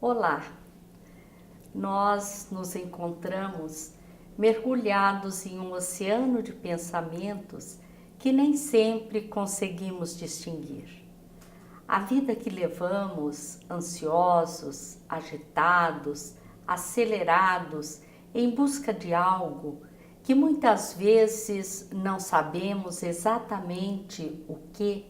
Olá, nós nos encontramos mergulhados em um oceano de pensamentos que nem sempre conseguimos distinguir. A vida que levamos, ansiosos, agitados, acelerados, em busca de algo que muitas vezes não sabemos exatamente o que,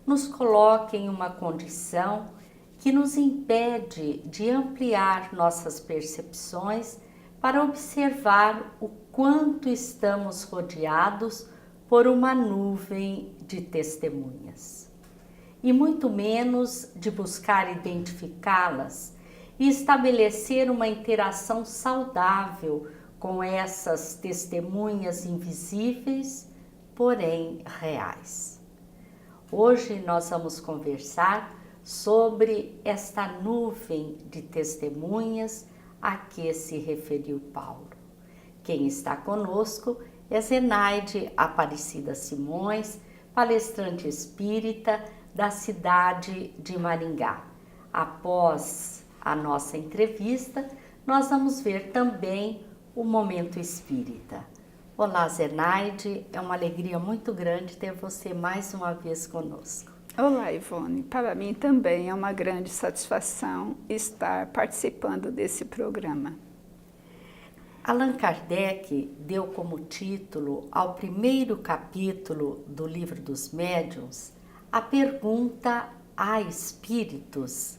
nos coloca em uma condição que nos impede de ampliar nossas percepções para observar o quanto estamos rodeados por uma nuvem de testemunhas. E muito menos de buscar identificá-las e estabelecer uma interação saudável com essas testemunhas invisíveis, porém reais. Hoje nós vamos conversar sobre esta nuvem de testemunhas a que se referiu Paulo. Quem está conosco é Zenaide Aparecida Simões, palestrante espírita da cidade de Maringá. Após a nossa entrevista, nós vamos ver também o Momento Espírita. Olá, Zenaide, é uma alegria muito grande ter você mais uma vez conosco. Olá, Ivone. Para mim também é uma grande satisfação estar participando desse programa. Allan Kardec deu como título ao primeiro capítulo do Livro dos Médiuns a pergunta a espíritos,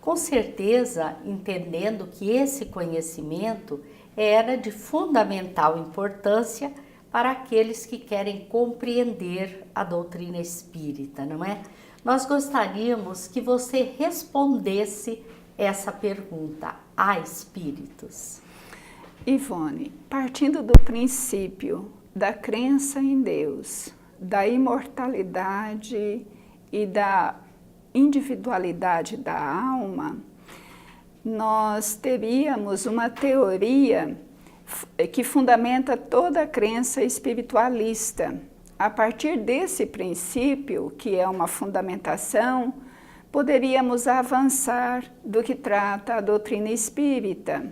com certeza entendendo que esse conhecimento era de fundamental importância para aqueles que querem compreender a doutrina espírita, não é? Nós gostaríamos que você respondesse essa pergunta a espíritos. Ivone, partindo do princípio da crença em Deus, da imortalidade e da individualidade da alma, nós teríamos uma teoria que fundamenta toda a crença espiritualista. A partir desse princípio, que é uma fundamentação, poderíamos avançar do que trata a doutrina espírita,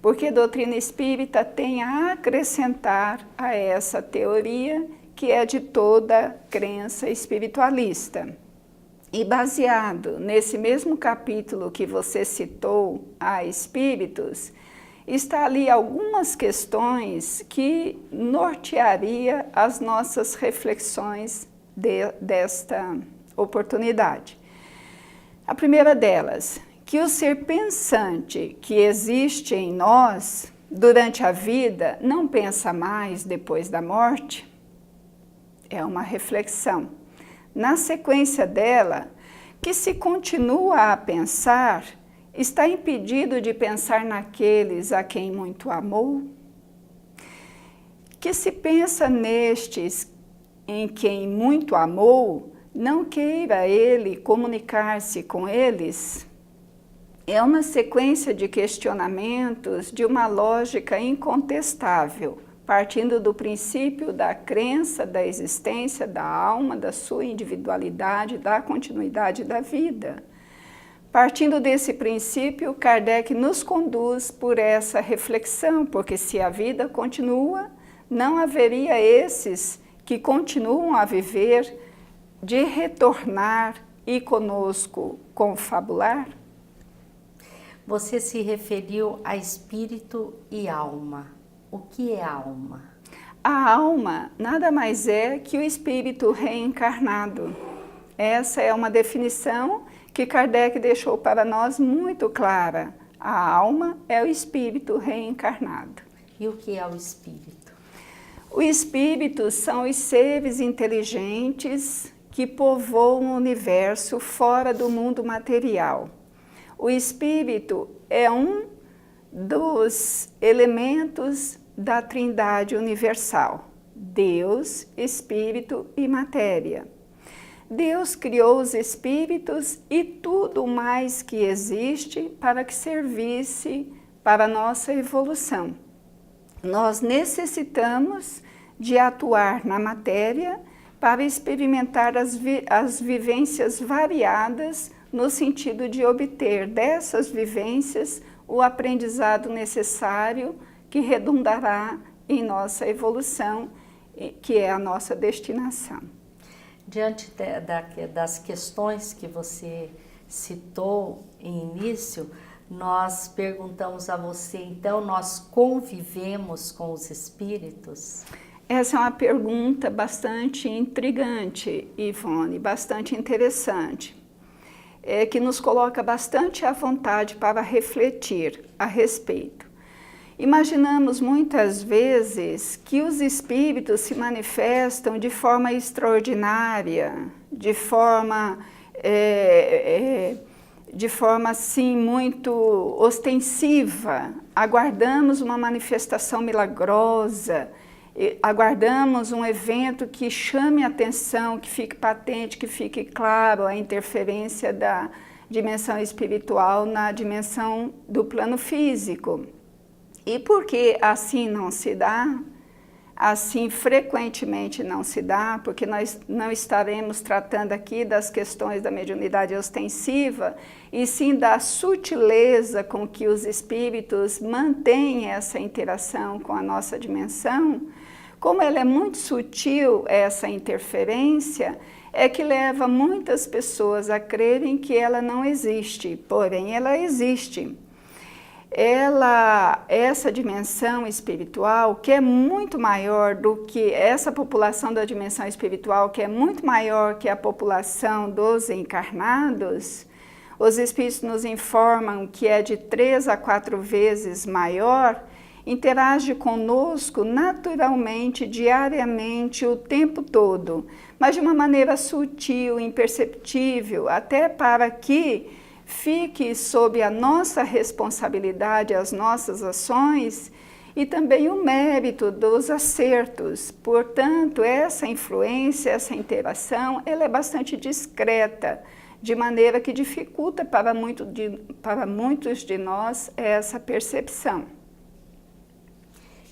porque a doutrina espírita tem a acrescentar a essa teoria que é de toda crença espiritualista. E baseado nesse mesmo capítulo que você citou, a espíritos, está ali algumas questões que nortearia as nossas reflexões desta oportunidade. A primeira delas, que o ser pensante que existe em nós durante a vida não pensa mais depois da morte? É uma reflexão. Na sequência dela, que se continua a pensar, está impedido de pensar naqueles a quem muito amou? Que se pensa nestes em quem muito amou, não queira ele comunicar-se com eles? É uma sequência de questionamentos de uma lógica incontestável, partindo do princípio da crença da existência da alma, da sua individualidade, da continuidade da vida. Partindo desse princípio, Kardec nos conduz por essa reflexão, porque se a vida continua, não haveria esses que continuam a viver de retornar e conosco confabular? Você se referiu a espírito e alma. O que é alma? A alma nada mais é que o espírito reencarnado. Essa é uma definição que Kardec deixou para nós muito clara. A alma é o espírito reencarnado. E o que é o espírito? O espírito são os seres inteligentes que povoam o universo fora do mundo material. O espírito é um dos elementos da Trindade universal: Deus, Espírito e matéria. Deus criou os espíritos e tudo mais que existe para que servisse para a nossa evolução. Nós necessitamos de atuar na matéria para experimentar as vivências variadas no sentido de obter dessas vivências o aprendizado necessário que redundará em nossa evolução, que é a nossa destinação. Diante das questões que você citou em início, nós perguntamos a você, então, nós convivemos com os espíritos? Essa é uma pergunta bastante intrigante, Ivone, bastante interessante, que nos coloca bastante à vontade para refletir a respeito. Imaginamos muitas vezes que os espíritos se manifestam de forma extraordinária, de forma assim muito ostensiva. Aguardamos uma manifestação milagrosa, aguardamos um evento que chame a atenção, que fique patente, que fique claro a interferência da dimensão espiritual na dimensão do plano físico. E por que assim não se dá? Assim frequentemente não se dá, porque nós não estaremos tratando aqui das questões da mediunidade ostensiva, e sim da sutileza com que os espíritos mantêm essa interação com a nossa dimensão. Como ela é muito sutil, essa interferência, é que leva muitas pessoas a crerem que ela não existe, porém ela existe. Essa dimensão espiritual, que é muito maior do que essa população da dimensão espiritual, que é muito maior que a população dos encarnados, os espíritos nos informam que é de 3 a 4 vezes maior, interage conosco naturalmente, diariamente, o tempo todo, mas de uma maneira sutil, imperceptível, até para que fique sob a nossa responsabilidade, as nossas ações e também o mérito dos acertos. Portanto, essa influência, essa interação, ela é bastante discreta, de maneira que dificulta para muitos de nós essa percepção.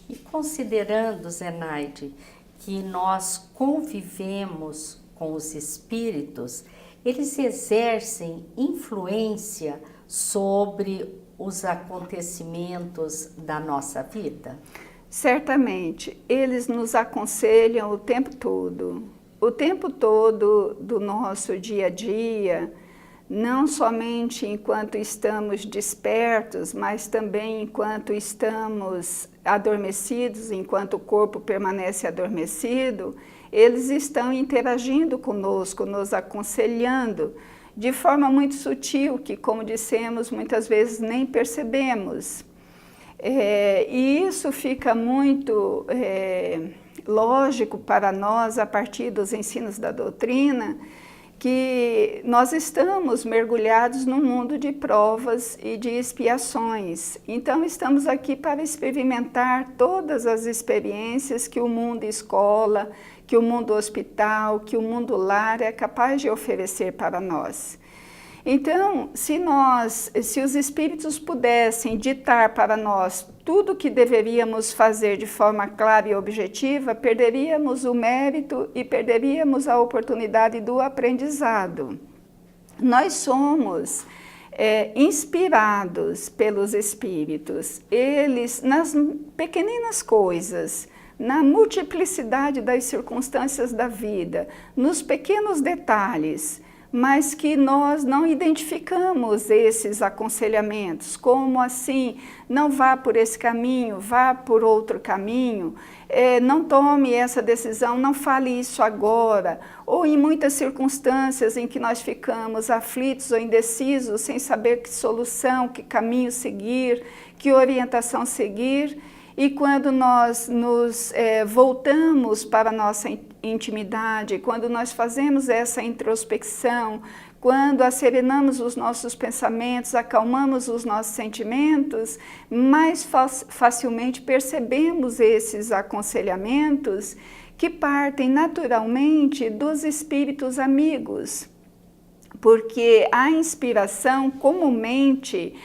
E considerando, Zenaide, que nós convivemos com os espíritos, eles exercem influência sobre os acontecimentos da nossa vida? Certamente, eles nos aconselham o tempo todo do nosso dia a dia, não somente enquanto estamos despertos, mas também enquanto estamos adormecidos, enquanto o corpo permanece adormecido. Eles estão interagindo conosco, nos aconselhando de forma muito sutil, que, como dissemos, muitas vezes nem percebemos. E isso fica muito lógico para nós a partir dos ensinos da doutrina, que nós estamos mergulhados num mundo de provas e de expiações. Então, estamos aqui para experimentar todas as experiências que o mundo escola, que o mundo hospital, que o mundo lar é capaz de oferecer para nós. Então, se os espíritos pudessem ditar para nós tudo o que deveríamos fazer de forma clara e objetiva, perderíamos o mérito e perderíamos a oportunidade do aprendizado. Nós somos inspirados pelos espíritos, eles, nas pequeninas coisas, na multiplicidade das circunstâncias da vida, nos pequenos detalhes, mas que nós não identificamos esses aconselhamentos, como assim, não vá por esse caminho, vá por outro caminho, não tome essa decisão, não fale isso agora, ou em muitas circunstâncias em que nós ficamos aflitos ou indecisos, sem saber que solução, que caminho seguir, que orientação seguir. E quando nós nos voltamos para a nossa intimidade, quando nós fazemos essa introspecção, quando asserenamos os nossos pensamentos, acalmamos os nossos sentimentos, mais facilmente percebemos esses aconselhamentos que partem naturalmente dos espíritos amigos. Porque a inspiração comumente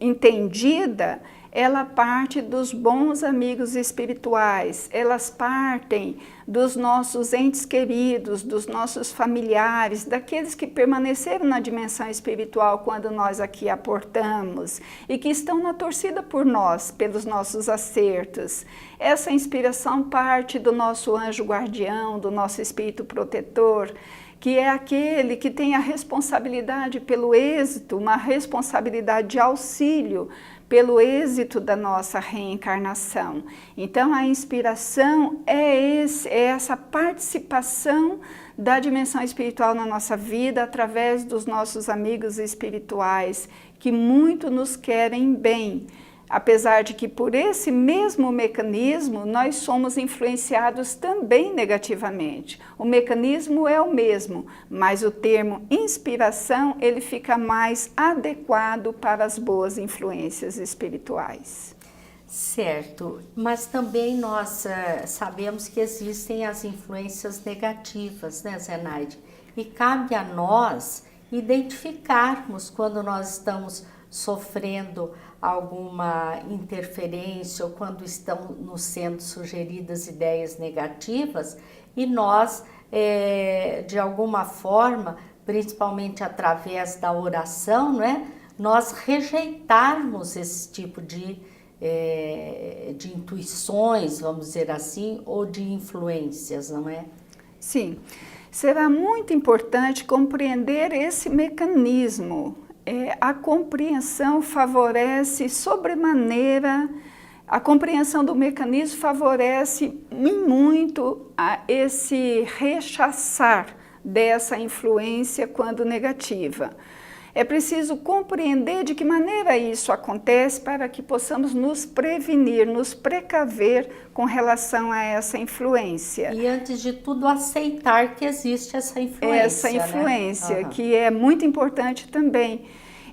entendida ela parte dos bons amigos espirituais, elas partem dos nossos entes queridos, dos nossos familiares, daqueles que permaneceram na dimensão espiritual quando nós aqui aportamos e que estão na torcida por nós, pelos nossos acertos. Essa inspiração parte do nosso anjo guardião, do nosso espírito protetor, que é aquele que tem a responsabilidade pelo êxito, uma responsabilidade de auxílio pelo êxito da nossa reencarnação. Então, a inspiração é essa participação da dimensão espiritual na nossa vida através dos nossos amigos espirituais, que muito nos querem bem. Apesar de que por esse mesmo mecanismo nós somos influenciados também negativamente. O mecanismo é o mesmo, mas o termo inspiração ele fica mais adequado para as boas influências espirituais. Certo, mas também nós sabemos que existem as influências negativas, né, Zenaide? E cabe a nós identificarmos quando nós estamos sofrendo alguma interferência ou quando estão nos sendo sugeridas ideias negativas e nós, de alguma forma, principalmente através da oração, né, nós rejeitarmos esse tipo de intuições, vamos dizer assim, ou de influências, não é? Sim, será muito importante compreender esse mecanismo. A compreensão favorece sobremaneira, a compreensão do mecanismo favorece muito esse rechaçar dessa influência quando negativa. É preciso compreender de que maneira isso acontece para que possamos nos prevenir, nos precaver com relação a essa influência. E antes de tudo aceitar que existe essa influência. Essa influência, né? Que é muito importante também.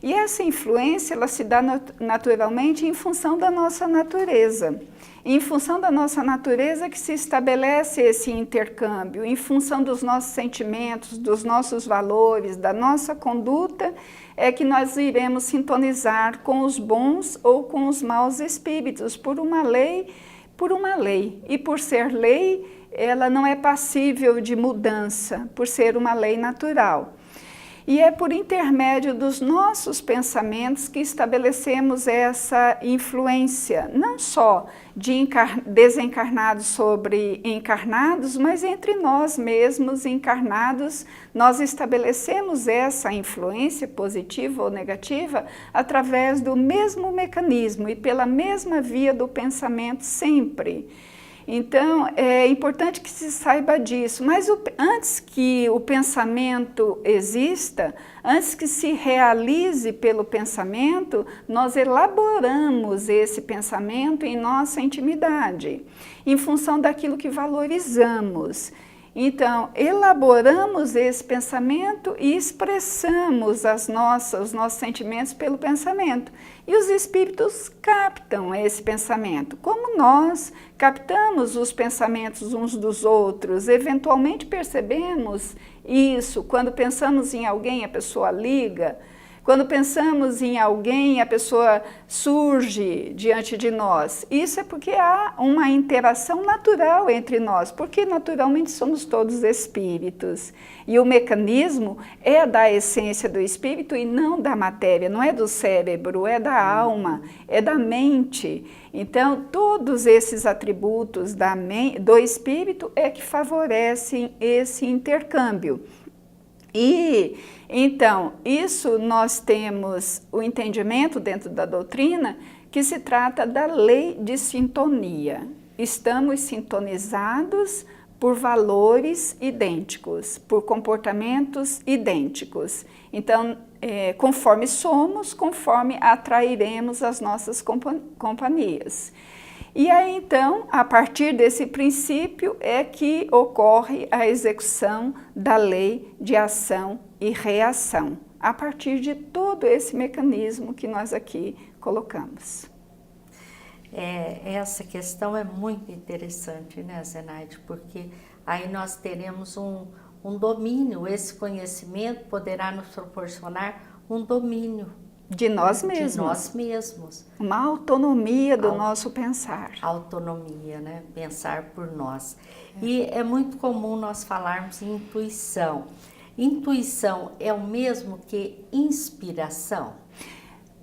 E essa influência, ela se dá naturalmente em função da nossa natureza. Em função da nossa natureza que se estabelece esse intercâmbio, em função dos nossos sentimentos, dos nossos valores, da nossa conduta, é que nós iremos sintonizar com os bons ou com os maus espíritos, por uma lei. E por ser lei, ela não é passível de mudança, por ser uma lei natural. E é por intermédio dos nossos pensamentos que estabelecemos essa influência, não só de desencarnados sobre encarnados, mas entre nós mesmos encarnados, nós estabelecemos essa influência positiva ou negativa através do mesmo mecanismo e pela mesma via do pensamento sempre. Então, é importante que se saiba disso, mas antes que o pensamento exista, antes que se realize pelo pensamento, nós elaboramos esse pensamento em nossa intimidade, em função daquilo que valorizamos. Então, elaboramos esse pensamento e expressamos os nossos sentimentos pelo pensamento. E os espíritos captam esse pensamento, como nós captamos os pensamentos uns dos outros. Eventualmente percebemos isso, quando pensamos em alguém, a pessoa liga. Quando pensamos em alguém, a pessoa surge diante de nós. Isso é porque há uma interação natural entre nós, porque naturalmente somos todos espíritos. E o mecanismo é da essência do espírito e não da matéria, não é do cérebro, é da alma, é da mente. Então, todos esses atributos do espírito é que favorecem esse intercâmbio. E, então, isso nós temos o entendimento dentro da doutrina que se trata da lei de sintonia. Estamos sintonizados por valores idênticos, por comportamentos idênticos. Então, conforme somos, conforme atrairemos as nossas companhias. E aí, então, a partir desse princípio é que ocorre a execução da lei de ação e reação, a partir de todo esse mecanismo que nós aqui colocamos. Essa questão é muito interessante, né, Zenaide? Porque aí nós teremos um domínio, esse conhecimento poderá nos proporcionar um domínio de nós mesmos. De nós mesmos. Uma autonomia do nosso pensar. Autonomia, né? Pensar por nós. E é muito comum nós falarmos em intuição. Intuição é o mesmo que inspiração?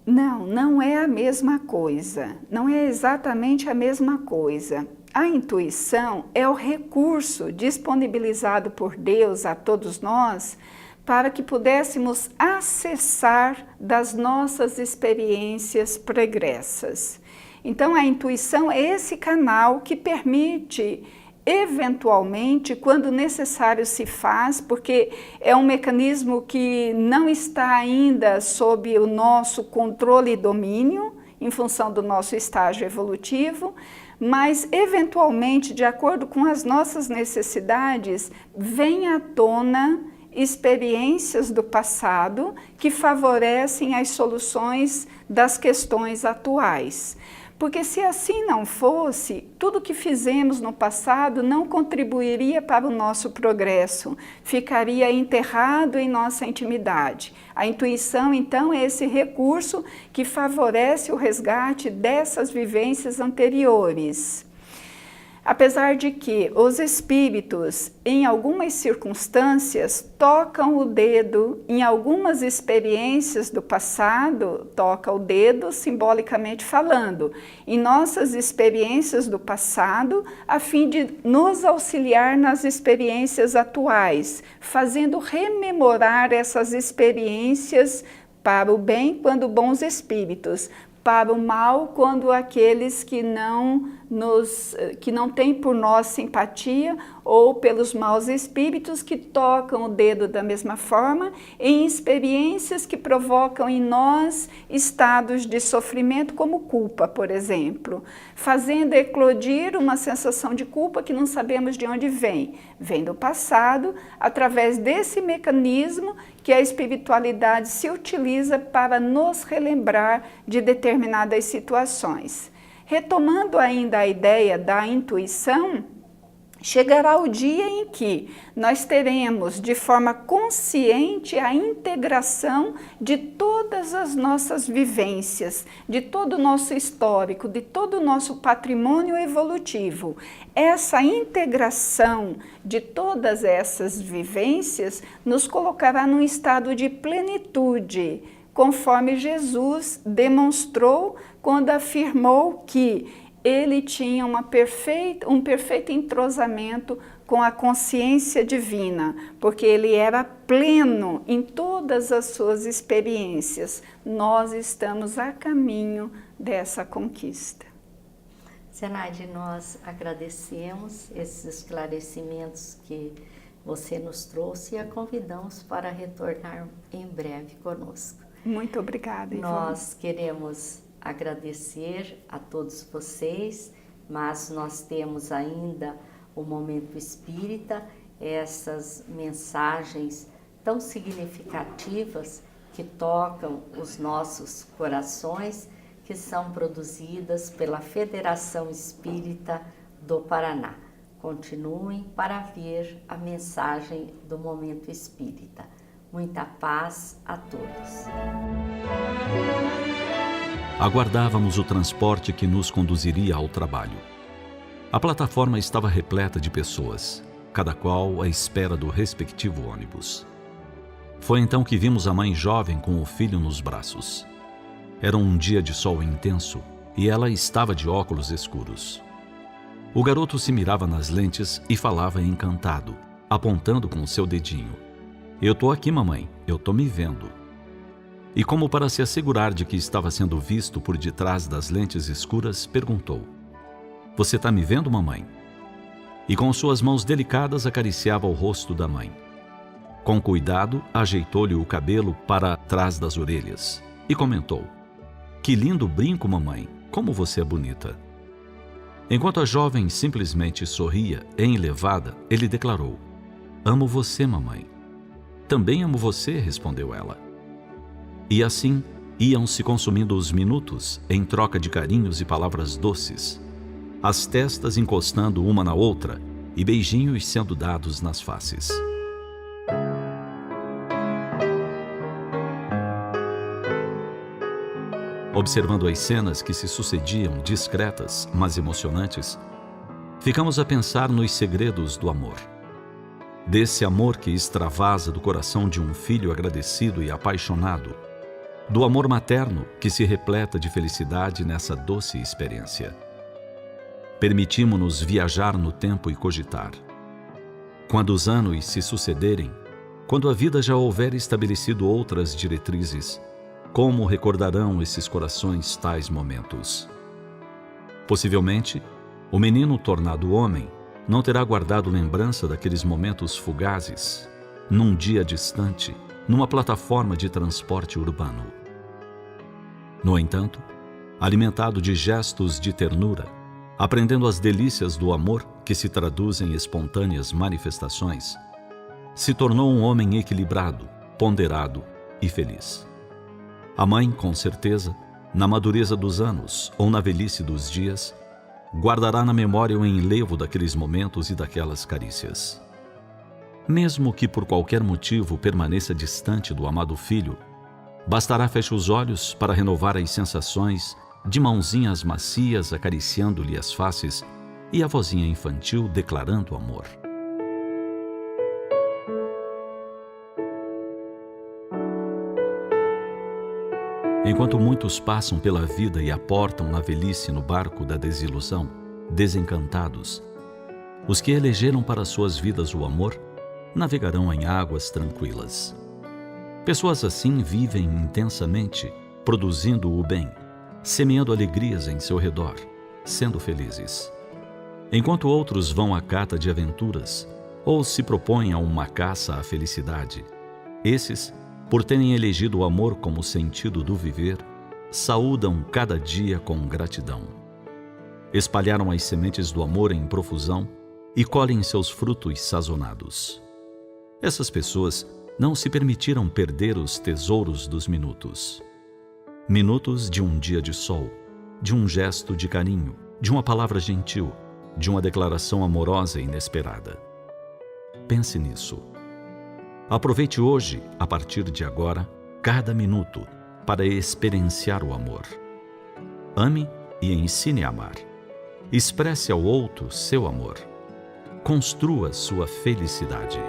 Não, não é a mesma coisa. Não é exatamente a mesma coisa. A intuição é o recurso disponibilizado por Deus a todos nós para que pudéssemos acessar das nossas experiências pregressas. Então, a intuição é esse canal que permite, eventualmente, quando necessário se faz, porque é um mecanismo que não está ainda sob o nosso controle e domínio, em função do nosso estágio evolutivo, mas, eventualmente, de acordo com as nossas necessidades, vem à tona experiências do passado que favorecem as soluções das questões atuais. Porque se assim não fosse, tudo que fizemos no passado não contribuiria para o nosso progresso, ficaria enterrado em nossa intimidade. A intuição, então, é esse recurso que favorece o resgate dessas vivências anteriores. Apesar de que os espíritos, em algumas circunstâncias, tocam o dedo, em algumas experiências do passado, toca o dedo simbolicamente falando, em nossas experiências do passado, a fim de nos auxiliar nas experiências atuais, fazendo rememorar essas experiências para o bem quando bons espíritos, para o mal quando aqueles que não têm por nós simpatia ou pelos maus espíritos que tocam o dedo da mesma forma em experiências que provocam em nós estados de sofrimento como culpa, por exemplo, fazendo eclodir uma sensação de culpa que não sabemos de onde vem. Vem do passado, através desse mecanismo que a espiritualidade se utiliza para nos relembrar de determinadas situações. Retomando ainda a ideia da intuição, chegará o dia em que nós teremos de forma consciente a integração de todas as nossas vivências, de todo o nosso histórico, de todo o nosso patrimônio evolutivo. Essa integração de todas essas vivências nos colocará num estado de plenitude, conforme Jesus demonstrou quando afirmou que ele tinha um perfeito entrosamento com a consciência divina, porque ele era pleno em todas as suas experiências. Nós estamos a caminho dessa conquista. Zenaide, nós agradecemos esses esclarecimentos que você nos trouxe e a convidamos para retornar em breve conosco. Muito obrigada, Ivone. Nós queremos agradecer a todos vocês, mas nós temos ainda o Momento Espírita, essas mensagens tão significativas que tocam os nossos corações, que são produzidas pela Federação Espírita do Paraná. Continuem para ver a mensagem do Momento Espírita. Muita paz a todos. Aguardávamos o transporte que nos conduziria ao trabalho. A plataforma estava repleta de pessoas, cada qual à espera do respectivo ônibus. Foi então que vimos a mãe jovem com o filho nos braços. Era um dia de sol intenso e ela estava de óculos escuros. O garoto se mirava nas lentes e falava encantado, apontando com seu dedinho. "Eu tô aqui, mamãe, eu tô me vendo." E como para se assegurar de que estava sendo visto por detrás das lentes escuras, perguntou: "Você tá me vendo, mamãe?" E com suas mãos delicadas acariciava o rosto da mãe. Com cuidado, ajeitou-lhe o cabelo para trás das orelhas e comentou: "Que lindo brinco, mamãe, como você é bonita." Enquanto a jovem simplesmente sorria, enlevada, ele declarou: "Amo você, mamãe." "Também amo você", respondeu ela. E assim iam se consumindo os minutos em troca de carinhos e palavras doces, as testas encostando uma na outra e beijinhos sendo dados nas faces. Observando as cenas que se sucediam, discretas, mas emocionantes, ficamos a pensar nos segredos do amor. Desse amor que extravasa do coração de um filho agradecido e apaixonado, do amor materno que se repleta de felicidade nessa doce experiência. Permitimos-nos viajar no tempo e cogitar. Quando os anos se sucederem, quando a vida já houver estabelecido outras diretrizes, como recordarão esses corações tais momentos? Possivelmente, o menino tornado homem não terá guardado lembrança daqueles momentos fugazes, num dia distante, numa plataforma de transporte urbano. No entanto, alimentado de gestos de ternura, aprendendo as delícias do amor que se traduzem em espontâneas manifestações, se tornou um homem equilibrado, ponderado e feliz. A mãe, com certeza, na madureza dos anos ou na velhice dos dias, guardará na memória o enlevo daqueles momentos e daquelas carícias. Mesmo que por qualquer motivo permaneça distante do amado filho, bastará fechar os olhos para renovar as sensações de mãozinhas macias acariciando-lhe as faces e a vozinha infantil declarando amor. Enquanto muitos passam pela vida e aportam na velhice no barco da desilusão, desencantados, os que elegeram para suas vidas o amor navegarão em águas tranquilas. Pessoas assim vivem intensamente, produzindo o bem, semeando alegrias em seu redor, sendo felizes. Enquanto outros vão à cata de aventuras ou se propõem a uma caça à felicidade, esses, por terem elegido o amor como sentido do viver, saúdam cada dia com gratidão. Espalharam as sementes do amor em profusão e colhem seus frutos sazonados. Essas pessoas não se permitiram perder os tesouros dos minutos. Minutos de um dia de sol, de um gesto de carinho, de uma palavra gentil, de uma declaração amorosa e inesperada. Pense nisso. Aproveite hoje, a partir de agora, cada minuto para experienciar o amor. Ame e ensine a amar. Expresse ao outro seu amor. Construa sua felicidade.